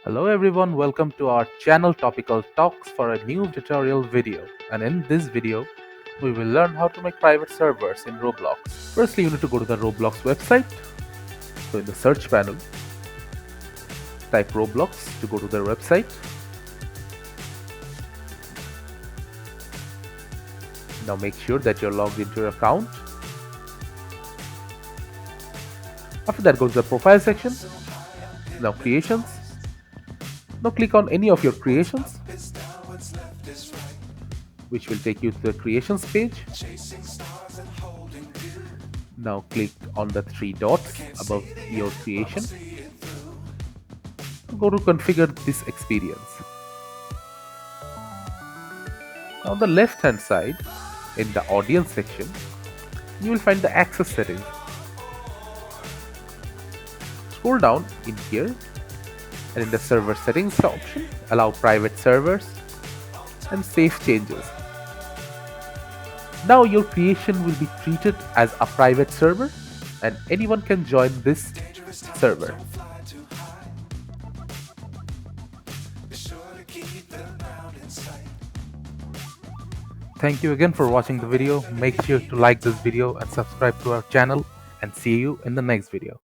Hello everyone, welcome to our channel Topical Talks for a new tutorial video. And in this video, we will learn how to make private servers in Roblox. Firstly, you need to go to the Roblox website. So in the search panel, type Roblox to go to their website. Now make sure that you're logged into your account. After that, go to the profile section. Now creations. Now click on any of your creations, which will take you to the creations page. Now click on the three dots above your creation. Go to configure this experience. On the left hand side, in the audience section, you will find the access settings. Scroll down in here and in the server settings option, allow private servers and save changes. Now your creation will be treated as a private server and anyone can join this server. Thank you again for watching the video. Make sure to like this video and subscribe to our channel, and see you in the next video.